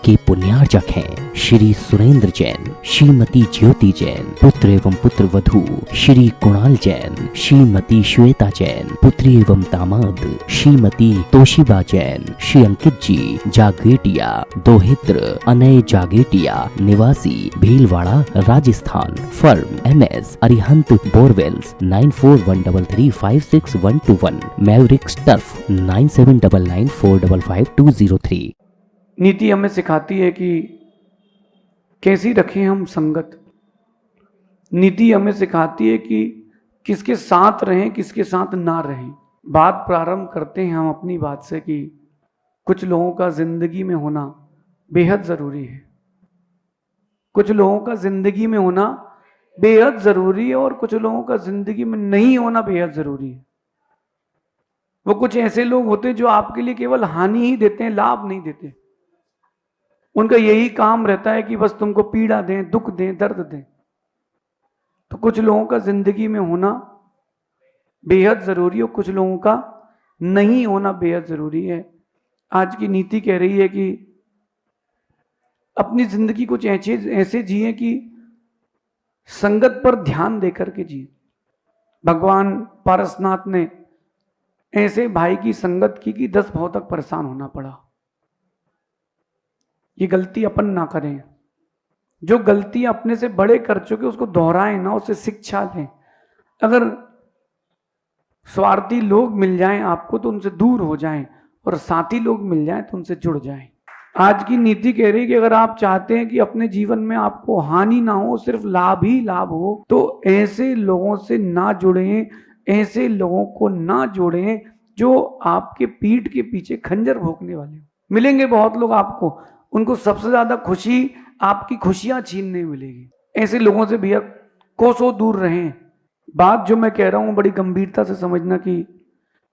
जिसके पुण्यार्चक हैं श्री सुरेंद्र जैन, श्रीमती ज्योति जैन, पुत्र एवं पुत्र वधू श्री कुणाल जैन, श्रीमती श्वेता जैन, पुत्री एवं दामाद श्रीमती तोशिबा जैन, श्री अंकित जी जागेटिया, दोहित्र अनय जागेटिया, निवासी Bhilwara Rajasthan, firm MS Arihant borewells 9413356121, Mavericks turf 9799455203। नीति हमें सिखाती है कि कैसी रखें हम संगत। नीति हमें सिखाती है कि किसके साथ रहें, किसके साथ ना रहें। बात प्रारंभ करते हैं हम अपनी बात से कि कुछ लोगों का जिंदगी में होना बेहद जरूरी है। कुछ लोगों का जिंदगी में होना बेहद जरूरी है और कुछ लोगों का जिंदगी में नहीं होना बेहद जरूरी है। वो कुछ ऐसे लोग होते हैं जो आपके लिए केवल हानि ही देते हैं, लाभ नहीं देते। उनका यही काम रहता है कि बस तुमको पीड़ा दें, दुख दें, दर्द दें। तो कुछ लोगों का जिंदगी में होना बेहद जरूरी है और कुछ लोगों का नहीं होना बेहद जरूरी है। आज की नीति कह रही है कि अपनी जिंदगी कुछ ऐसे जिए कि संगत पर ध्यान देकर के जिए। भगवान पारसनाथ ने ऐसे भाई की संगत की कि 10 भाव तक परेशान होना पड़ा। ये गलती अपन ना करें। जो गलती अपने से बड़े कर चुके उसको दोहराएं ना, उससे शिक्षा लें। अगर स्वार्थी लोग मिल जाएं आपको तो उनसे दूर हो जाएं और साथी लोग मिल जाएं तो उनसे जुड़ जाएं। आज की नीति कह रही है कि अगर आप चाहते हैं कि अपने जीवन में आपको हानि ना हो, सिर्फ लाभ ही लाभ हो, तो ऐसे लोगों से ना जुड़ें, ऐसे लोगों को ना जोड़ें जो आपके पीठ के पीछे खंजर भोंकने वाले हो। मिलेंगे बहुत लोग आपको, उनको सबसे ज्यादा खुशी आपकी खुशियां छीनने मिलेगी। ऐसे लोगों से भैया कोसों दूर रहें। बात जो मैं कह रहा हूं बड़ी गंभीरता से समझना कि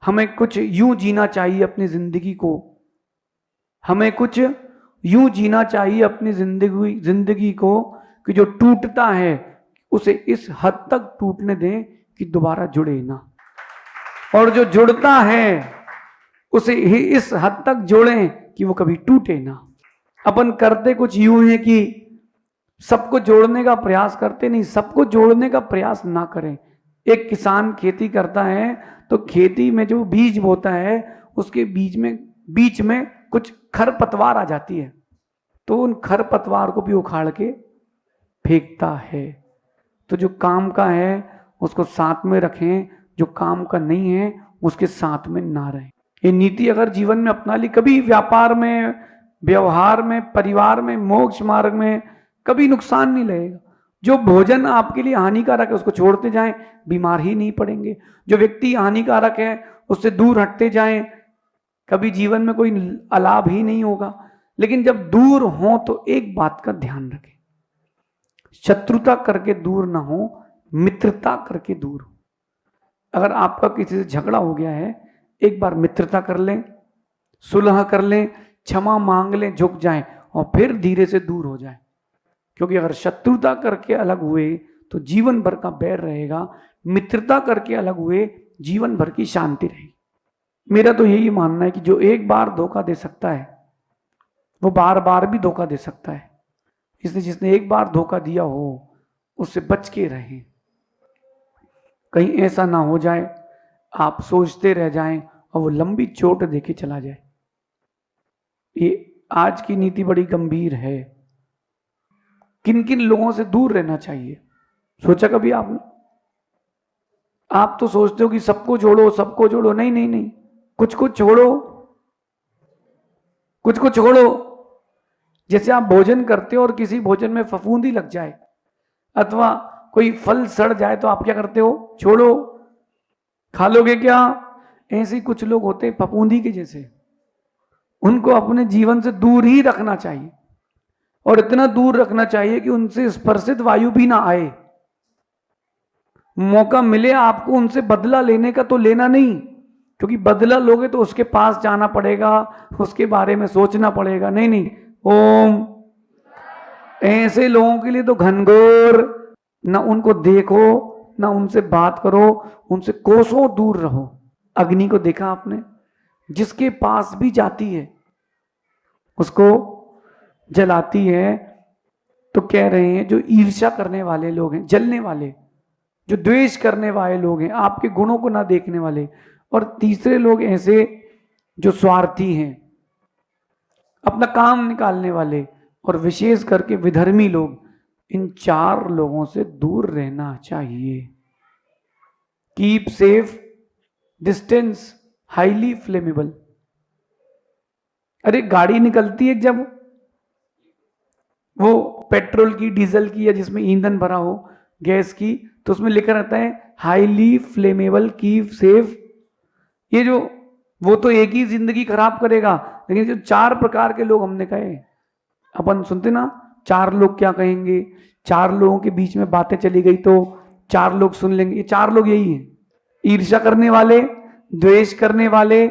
हमें कुछ यूं जीना चाहिए अपनी जिंदगी को। हमें कुछ यूं जीना चाहिए अपनी जिंदगी को कि जो टूटता है उसे इस हद तक टूटने दें कि दोबारा जुड़े ना, और जो जुड़ता है उसे ही इस हद तक जोड़ें कि वो कभी टूटे ना। अपन करते कुछ यूं है कि सबको जोड़ने का प्रयास करते, नहीं, सबको जोड़ने का प्रयास ना करें। एक किसान खेती करता है तो खेती में जो बीज बोता है उसके बीच में कुछ खरपतवार आ जाती है, तो उन खरपतवार को भी उखाड़ के फेंकता है। तो जो काम का है उसको साथ में रखें, जो काम का नहीं है उसके साथ में ना रहें। ये नीति अगर जीवन में अपना ली, कभी व्यापार में, व्यवहार में, परिवार में, मोक्ष मार्ग में कभी नुकसान नहीं लगेगा। जो भोजन आपके लिए हानिकारक है उसको छोड़ते जाएं, बीमार ही नहीं पड़ेंगे। जो व्यक्ति हानिकारक है उससे दूर हटते जाएं, कभी जीवन में कोई अलाभ ही नहीं होगा। लेकिन जब दूर हो तो एक बात का ध्यान रखें, शत्रुता करके दूर ना हो, मित्रता करके दूर हो। अगर आपका किसी से झगड़ा हो गया है, एक बार मित्रता कर लें, सुलह कर लें, क्षमा मांग लें, झुक जाएं और फिर धीरे से दूर हो जाएं। क्योंकि अगर शत्रुता करके अलग हुए तो जीवन भर का बैर रहेगा, मित्रता करके अलग हुए जीवन भर की शांति रहेगी। मेरा तो यही मानना है कि जो एक बार धोखा दे सकता है वो बार बार भी धोखा दे सकता है। इसलिए जिसने एक बार धोखा दिया हो उससे बच के रहें। कहीं ऐसा ना हो जाए आप सोचते रह जाएं और वो लंबी चोट देके चला जाए। ये आज की नीति बड़ी गंभीर है। किन किन लोगों से दूर रहना चाहिए, सोचा कभी आपने? आप तो सोचते हो कि सबको जोड़ो, सबको जोड़ो। नहीं नहीं नहीं, कुछ कुछ छोड़ो, कुछ कुछ छोड़ो। जैसे आप भोजन करते हो और किसी भोजन में फफूंदी लग जाए अथवा कोई फल सड़ जाए तो आप क्या करते हो? छोड़ो। खा लोगे क्या? ऐसे कुछ लोग होते हैं फफूंदी के जैसे, उनको अपने जीवन से दूर ही रखना चाहिए और इतना दूर रखना चाहिए कि उनसे स्पर्शित वायु भी ना आए। मौका मिले आपको उनसे बदला लेने का तो लेना नहीं, क्योंकि बदला लोगे तो उसके पास जाना पड़ेगा, उसके बारे में सोचना पड़ेगा। नहीं नहीं, ओम। ऐसे लोगों के लिए तो घनघोर, ना उनको देखो ना उनसे बात करो, उनसे कोसों दूर रहो। अग्नि को देखा आपने? जिसके पास भी जाती है उसको जलाती है, तो कह रहे हैं जो ईर्ष्या करने वाले लोग हैं, जलने वाले, जो द्वेष करने वाले लोग हैं, आपके गुणों को ना देखने वाले, और तीसरे लोग ऐसे जो स्वार्थी हैं, अपना काम निकालने वाले, और विशेष करके विधर्मी लोग, इन 4 लोगों से दूर रहना चाहिए। Keep safe distance, highly flammable. अरे गाड़ी निकलती है जब वो पेट्रोल की, डीजल की, या जिसमें ईंधन भरा हो, गैस की, तो उसमें लिखा रहता है हाईली फ्लेमेबल, कीप सेफ। ये जो, वो तो एक ही जिंदगी खराब करेगा, लेकिन जो 4 प्रकार के लोग हमने कहे, अपन सुनते ना, 4 लोग क्या कहेंगे, 4 लोगों के बीच में बातें चली गई तो 4 लोग सुन लेंगे। ये 4 लोग यही है, ईर्ष्या करने वाले, द्वेष करने वाले,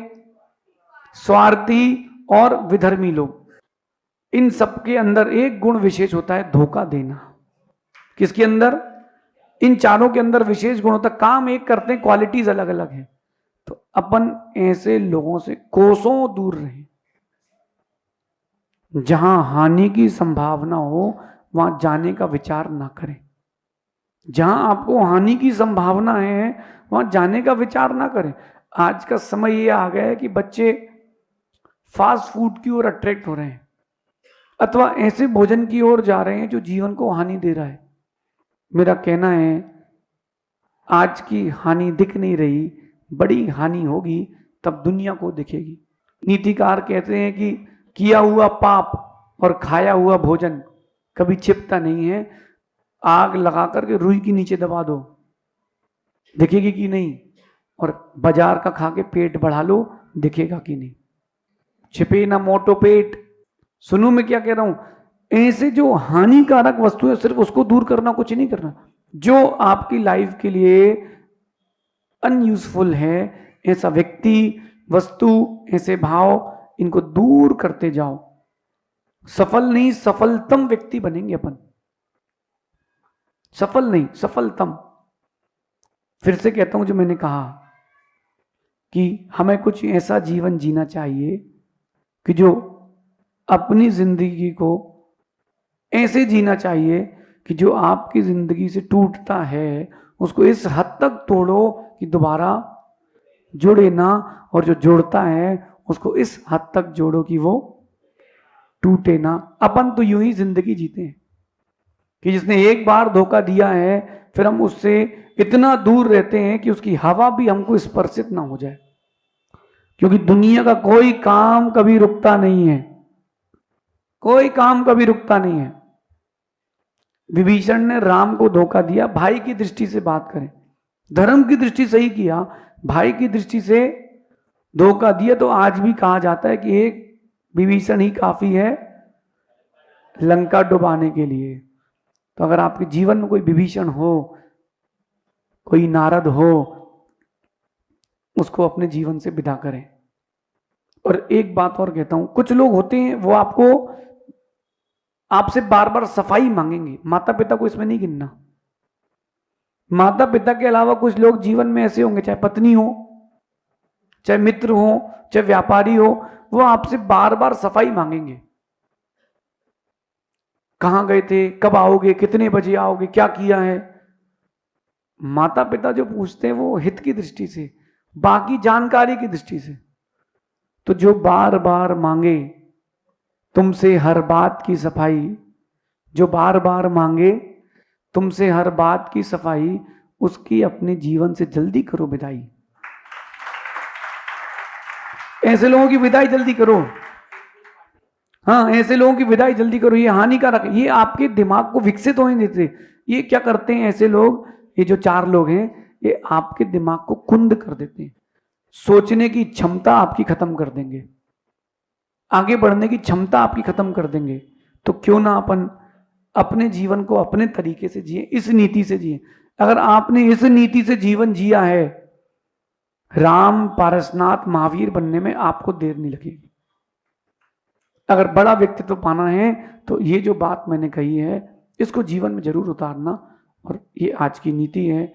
स्वार्थी और विधर्मी लोग। इन सबके अंदर एक गुण विशेष होता है, धोखा देना। किसके अंदर? इन 4 के अंदर विशेष गुण होता है। काम एक करते हैं, क्वालिटीज अलग अलग है। तो अपन ऐसे लोगों से कोसों दूर रहें। जहां हानि की संभावना हो वहां जाने का विचार ना करें। जहां आपको हानि की संभावना है वहां जाने का विचार ना करें। आज का समय ये आ गया है कि बच्चे फास्ट फूड की ओर अट्रैक्ट हो रहे हैं, अथवा ऐसे भोजन की ओर जा रहे हैं जो जीवन को हानि दे रहा है। मेरा कहना है, आज की हानि दिख नहीं रही, बड़ी हानि होगी तब दुनिया को दिखेगी। नीतिकार कहते हैं कि किया हुआ पाप और खाया हुआ भोजन कभी छिपता नहीं है। आग लगा करके रुई के नीचे दबा दो, दिखेगी कि नहीं, और बाजार का खा के पेट बढ़ा लो, दिखेगा कि नहीं। छिपे ना मोटो पेट। सुनो मैं क्या कह रहा हूं, ऐसे जो हानिकारक वस्तु है सिर्फ उसको दूर करना, कुछ नहीं करना। जो आपकी लाइफ के लिए अनयूजफुल है, ऐसा व्यक्ति, वस्तु, ऐसे भाव, इनको दूर करते जाओ। सफल नहीं, सफलतम व्यक्ति बनेंगे अपन। सफल नहीं, सफलतम। फिर से कहता हूं जो मैंने कहा कि हमें कुछ ऐसा जीवन जीना चाहिए कि जो अपनी जिंदगी को ऐसे जीना चाहिए कि जो आपकी जिंदगी से टूटता है उसको इस हद तक तोड़ो कि दोबारा जुड़े ना, और जो जुड़ता है उसको इस हद तक जोड़ो कि वो टूटे ना। अपन तो यूं ही जिंदगी जीते हैं कि जिसने एक बार धोखा दिया है फिर हम उससे इतना दूर रहते हैं कि उसकी हवा भी हमको स्पर्शित ना हो जाए, क्योंकि दुनिया का कोई काम कभी रुकता नहीं है। कोई काम कभी रुकता नहीं है। विभीषण ने राम को धोखा दिया, भाई की दृष्टि से बात करें, धर्म की दृष्टि से ही किया, भाई की दृष्टि से धोखा दिया। तो आज भी कहा जाता है कि एक विभीषण ही काफी है लंका डुबाने के लिए। तो अगर आपके जीवन में कोई विभीषण हो, कोई नारद हो, उसको अपने जीवन से विदा करें। और एक बात और कहता हूं, कुछ लोग होते हैं वो आपसे बार बार सफाई मांगेंगे। माता पिता को इसमें नहीं गिनना। माता पिता के अलावा कुछ लोग जीवन में ऐसे होंगे, चाहे पत्नी हो, चाहे मित्र हो, चाहे व्यापारी हो, वो आपसे बार बार सफाई मांगेंगे। कहां गए थे, कब आओगे, कितने बजे आओगे, क्या किया है। माता पिता जो पूछते हैं वो हित की दृष्टि से, बाकी जानकारी की दृष्टि से। तो जो बार बार मांगे तुमसे हर बात की सफाई, जो बार बार मांगे तुमसे हर बात की सफाई, उसकी अपने जीवन से जल्दी करो विदाई। ऐसे लोगों की विदाई जल्दी करो। हाँ, ऐसे लोगों की विदाई जल्दी करो। ये हानिकारक है, ये आपके दिमाग को विकसित होने देते। ये क्या करते हैं ऐसे लोग, ये जो 4 लोग हैं, ये आपके दिमाग को कुंद कर देते हैं। सोचने की क्षमता आपकी खत्म कर देंगे, आगे बढ़ने की क्षमता आपकी खत्म कर देंगे। तो क्यों ना अपन अपने जीवन को अपने तरीके से जिए, इस नीति से जिए। अगर आपने इस नीति से जीवन जिया है, राम, पारसनाथ, महावीर बनने में आपको देर नहीं लगेगी। अगर बड़ा व्यक्तित्व पाना है तो ये जो बात मैंने कही है इसको जीवन में जरूर उतारना। और ये आज की नीति है,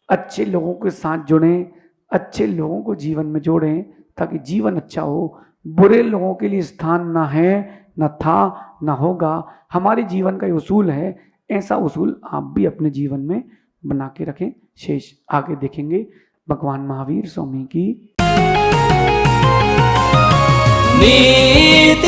अच्छे लोगों के साथ जुड़ें, अच्छे लोगों को जीवन में जोड़ें ताकि जीवन अच्छा हो। बुरे लोगों के लिए स्थान ना है, न था न होगा, हमारे जीवन का ये उसूल है। ऐसा उसूल आप भी अपने जीवन में बना के रखें। शेष आगे देखेंगे। भगवान महावीर स्वामी की। नित्य